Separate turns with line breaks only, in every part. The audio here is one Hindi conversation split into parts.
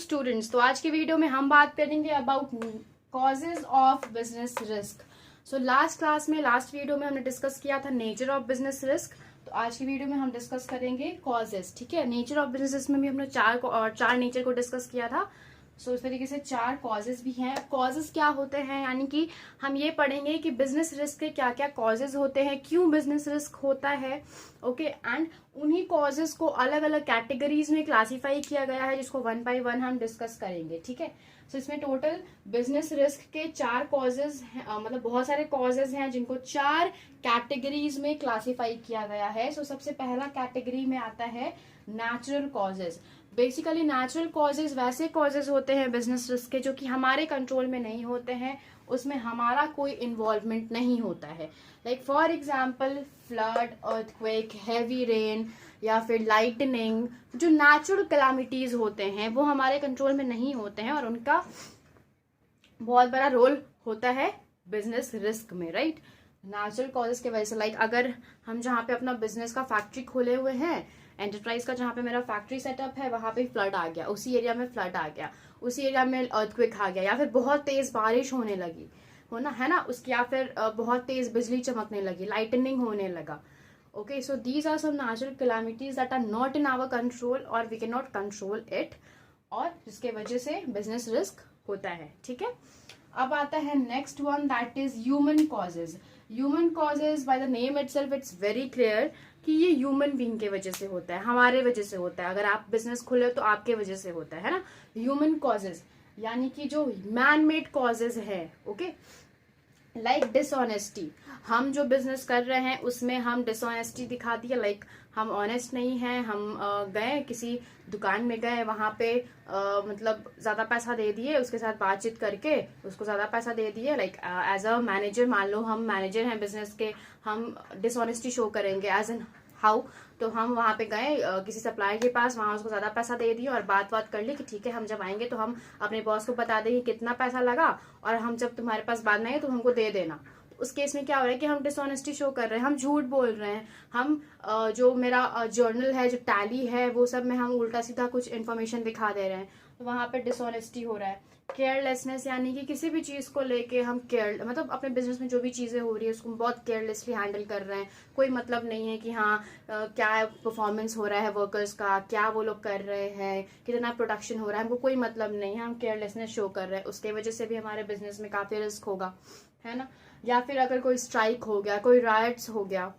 स्टूडेंट्स, तो आज की वीडियो में हम बात करेंगे about causes of business risk. So last video में हमने डिस्कस किया था नेचर ऑफ बिजनेस रिस्क। तो आज की वीडियो में हम डिस्कस करेंगे कॉजेज। ठीक है, नेचर ऑफ बिजनेस रिस्क में भी हमने चार नेचर को डिस्कस किया था। सो इस तरीके से चार कॉजेज भी हैं। कॉजेज क्या होते हैं, यानी कि हम ये पढ़ेंगे कि बिजनेस रिस्क के क्या क्या कॉजेज होते हैं, क्यों बिजनेस रिस्क होता है। ओके, एंड उन्हीं कॉजेज को अलग अलग कैटेगरीज में क्लासिफाई किया गया है, जिसको वन बाय वन हम डिस्कस करेंगे। ठीक है, सो इसमें टोटल बिजनेस रिस्क के चार कॉजेज हैं, मतलब बहुत सारे कॉजेज हैं जिनको चार कैटेगरीज में क्लासिफाई किया गया है। सो सबसे पहला कैटेगरी में आता है natural causes. Basically natural causes वैसे कॉजेज होते हैं बिजनेस रिस्क के जो कि हमारे कंट्रोल में नहीं होते हैं, उसमें हमारा कोई इन्वॉल्वमेंट नहीं होता है। Like for example flood, earthquake, heavy rain या फिर लाइटनिंग। जो नेचुरल कैलामिटीज होते हैं वो हमारे कंट्रोल में नहीं होते हैं और उनका बहुत बड़ा रोल होता है बिजनेस रिस्क में, राइट। नेचुरल कॉजेज की वजह से, लाइक अगर हम जहाँ पे अपना बिजनेस का फैक्ट्री खोले हुए हैं, एंटरप्राइज का जहाँ पे मेरा फैक्ट्री सेटअप है, वहां पे फ्लड आ गया, उसी एरिया में फ्लड आ गया, उसी एरिया में अर्थक्वेक आ गया, या फिर बहुत तेज बारिश होने लगी हो ना, है ना, उसकी, या फिर बहुत तेज बिजली चमकने लगी, लाइटनिंग होने लगा। Okay, so these are some natural calamities that are not in our control और we can not control it, और जिसके वजह से बिजनेस रिस्क होता है। ठीक है, अब आता है next one, that is human causes. Human causes by the name itself it's very clear कि ये ह्यूमन बीइंग के वजह से होता है, हमारे वजह से होता है। अगर आप बिजनेस खोले तो आपके वजह से होता है ना। ह्यूमन कॉजेज यानी कि जो मैन मेड कॉजेज है, ओके, लाइक डिसऑनेस्टी। हम जो बिजनेस कर रहे हैं उसमें हम डिसऑनेस्टी दिखा दी है, लाइक हम ऑनेस्ट नहीं हैं, हम गए किसी दुकान में गए, वहां पे मतलब ज्यादा पैसा दे दिए, उसके साथ बातचीत करके उसको ज्यादा पैसा दे दिए। लाइक एज अ मैनेजर, मान लो हम मैनेजर हैं बिजनेस के, हम डिसऑनेस्टी शो करेंगे एज एन हाउ। तो हम वहां पे गए किसी सप्लायर के पास, वहां उसको ज्यादा पैसा दे दिया और बात कर ली कि ठीक है, हम जब आएंगे तो हम अपने बॉस को बता देंगे कितना पैसा लगा, और हम जब तुम्हारे पास बाद में आए तो हमको दे देना। उस केस में क्या हो रहा है कि हम डिसऑनेस्टी शो कर रहे हैं, हम झूठ बोल रहे हैं। हम जो मेरा जर्नल है, जो टैली है, वो सब में हम उल्टा सीधा कुछ इन्फॉर्मेशन दिखा दे रहे हैं, तो वहां पे डिसऑनेस्टी हो रहा है। केयरलेसनेस यानी कि किसी भी चीज को लेके हम मतलब अपने बिजनेस में जो भी चीजें हो रही है उसको बहुत केयरलेसली हैंडल कर रहे हैं। कोई मतलब नहीं है कि हाँ क्या परफॉर्मेंस हो रहा है वर्कर्स का, क्या वो लोग कर रहे हैं, कितना प्रोडक्शन हो रहा है, हमको कोई मतलब नहीं है, हम केयरलेसनेस शो कर रहे हैं। उसके वजह से भी हमारे बिजनेस में काफी रिस्क होगा, है ना। या फिर अगर कोई स्ट्राइक हो गया, कोई राइट्स हो गया,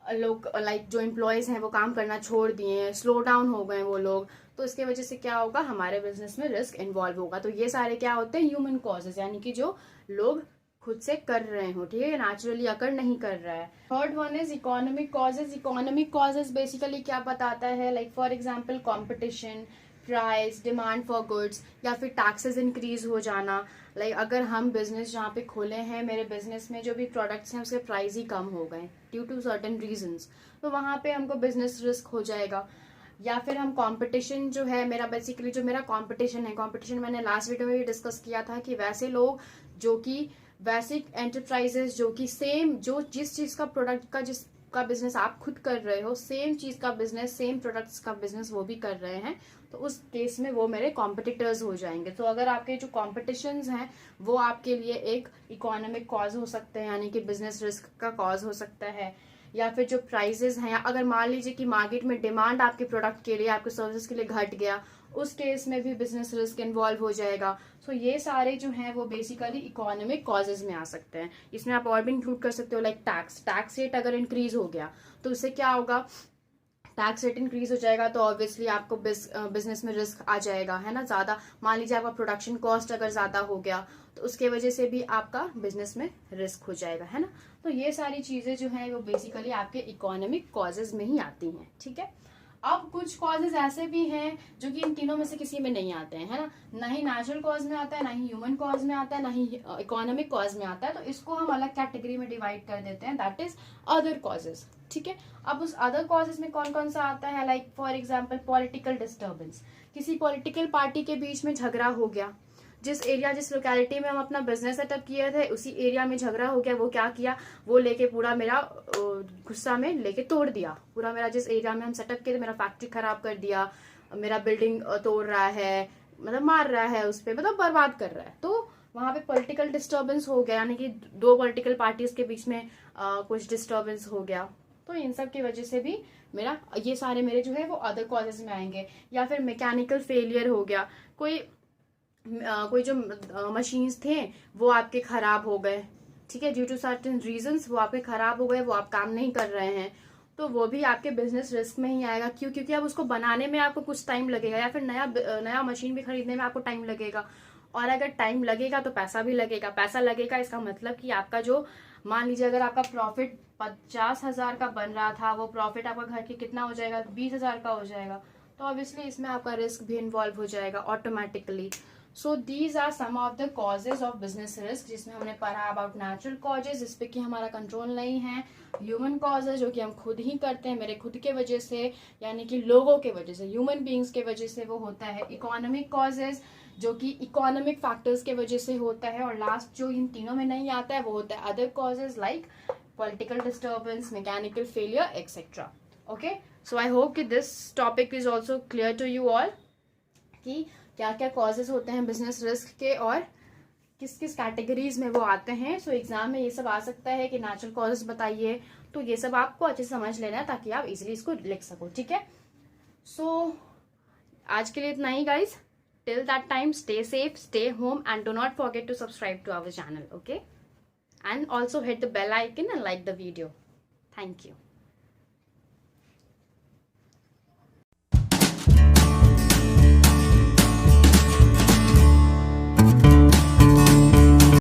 लोग लाइक जो एम्प्लॉयज हैं वो काम करना छोड़ दिए, स्लो डाउन हो गए वो लोग, तो इसके वजह से क्या होगा, हमारे बिजनेस में रिस्क इन्वॉल्व होगा। तो ये सारे क्या होते हैं, ह्यूमन कॉजेज, यानी कि जो लोग खुद से कर रहे हो, ठीक है, नेचुरली अकर नहीं कर रहा है। Third one is economic causes. Economic causes basically क्या बताता है, like for example competition, price, demand for goods, या फिर टैक्सेस इंक्रीज हो जाना। लाइक अगर हम बिजनेस जहाँ पे खोले हैं, मेरे बिजनेस में जो भी प्रोडक्ट्स हैं उसके प्राइस ही कम हो गए ड्यू टू सर्टेन रीजंस, तो वहां पे हमको बिजनेस रिस्क हो जाएगा। या फिर हम कंपटीशन जो है मेरा, बेसिकली जो मेरा कंपटीशन है, कंपटीशन मैंने लास्ट वीडियो में भी डिस्कस किया था कि वैसे लोग जो कि वैसे एंटरप्राइजेस जो कि सेम, जो जिस चीज का प्रोडक्ट का, जिसका बिजनेस आप खुद कर रहे हो, सेम चीज का बिजनेस, सेम प्रोडक्ट्स का बिजनेस वो भी कर रहे हैं, तो उस केस में वो मेरे कॉम्पिटिटर्स हो जाएंगे। तो अगर आपके जो कॉम्पिटिशन्स हैं वो आपके लिए एक इकोनॉमिक कॉज हो सकते हैं, यानी कि बिजनेस रिस्क का कॉज हो सकता है। या फिर जो प्राइजेस हैं, या अगर मान लीजिए कि मार्केट में डिमांड आपके प्रोडक्ट के लिए, आपके सर्विस के लिए घट गया, उस केस में भी बिजनेस रिस्क इन्वॉल्व हो जाएगा। सो ये सारे जो हैं वो बेसिकली इकोनॉमिक कॉजेज में आ सकते हैं। इसमें आप और भी इंक्लूड कर सकते हो, लाइक टैक्स रेट अगर इंक्रीज हो गया तो उससे क्या होगा, टैक्स रेट इंक्रीज हो जाएगा तो ऑब्वियसली आपको बिजनेस में रिस्क आ जाएगा, है ना, ज्यादा। मान लीजिए आपका प्रोडक्शन कॉस्ट अगर ज्यादा हो गया तो उसके वजह से भी आपका बिजनेस में रिस्क हो जाएगा, है ना। तो ये सारी चीजें जो है वो बेसिकली आपके इकोनॉमिक कॉजेज में ही आती हैं। ठीक है, अब कुछ कॉजेज ऐसे भी हैं जो कि इन तीनों में से किसी में नहीं आते हैं, है ना, ना ही नेचुरल कॉज में आता है, ना ही ह्यूमन कॉज में आता है, ना ही इकोनॉमिक कॉज में आता है। तो इसको हम अलग कैटेगरी में डिवाइड कर देते हैं, दैट इज अदर कॉजेज। ठीक है, अब उस अदर कॉजेज में कौन कौन सा आता है, like for example political disturbance. किसी पॉलिटिकल पार्टी के बीच में झगड़ा हो गया, जिस एरिया, जिस लोकेलिटी में हम अपना बिजनेस सेटअप किए थे उसी एरिया में झगड़ा हो गया, वो क्या किया, वो लेके पूरा मेरा गुस्सा में लेके तोड़ दिया, पूरा मेरा जिस एरिया में हम सेटअप किए थे मेरा फैक्ट्री खराब कर दिया, मेरा बिल्डिंग तोड़ रहा है, मतलब मार रहा है उस पर, मतलब बर्बाद कर रहा है, तो वहां पे पॉलिटिकल डिस्टर्बेंस हो गया, यानी कि दो पॉलिटिकल पार्टीज के बीच में कुछ डिस्टर्बेंस हो गया, तो इन सब की वजह से भी मेरा ये सारे मेरे जो है वो अदर कॉजेज में आएंगे। या फिर मैकेनिकल फेलियर हो गया, कोई जो मशीन्स थे वो आपके खराब हो गए, ठीक है, ड्यू टू सर्टेन रीजंस वो आपके खराब हो गए, वो आप काम नहीं कर रहे हैं, तो वो भी आपके बिजनेस रिस्क में ही आएगा। क्यों? क्योंकि अब उसको बनाने में आपको कुछ टाइम लगेगा, या फिर नया मशीन भी खरीदने में आपको टाइम लगेगा, और अगर टाइम लगेगा तो पैसा भी लगेगा। पैसा लगेगा इसका मतलब कि आपका जो, मान लीजिए अगर आपका प्रॉफिट 50,000 का बन रहा था, वो प्रॉफिट आपका घर के कितना हो जाएगा, 20,000 का हो जाएगा, तो ऑब्वियसली इसमें आपका रिस्क भी इन्वॉल्व हो जाएगा automatically. So these are some of the causes of business risk, जिसमें हमने पढ़ा अबाउट नेचुरल कॉजेज, जिस पे कि हमारा कंट्रोल नहीं है, ह्यूमन कॉजेज जो कि हम खुद ही करते हैं, मेरे खुद के वजह से, यानी कि लोगों के वजह से, ह्यूमन बींग्स के वजह से वो होता है। इकोनॉमिक कॉजेज जो कि इकोनॉमिक फैक्टर्स के वजह से होता है, और लास्ट जो इन तीनों में नहीं आता है वो होता है other causes like political disturbance, mechanical failure etcetera. Okay, so I hope कि this topic is also clear to you all कि क्या क्या कॉजेज होते हैं बिजनेस रिस्क के और किस किस कैटेगरीज में वो आते हैं। सो एग्जाम में ये सब आ सकता है कि नेचुरल कॉजेज बताइए, तो ये सब आपको अच्छे से समझ लेना है ताकि आप इजीली इसको लिख सको, ठीक है। सो आज के लिए इतना ही guys. Till that time, stay safe, stay home, and do not forget to subscribe to our channel, okay? And also hit the bell icon and like the video. Thank you.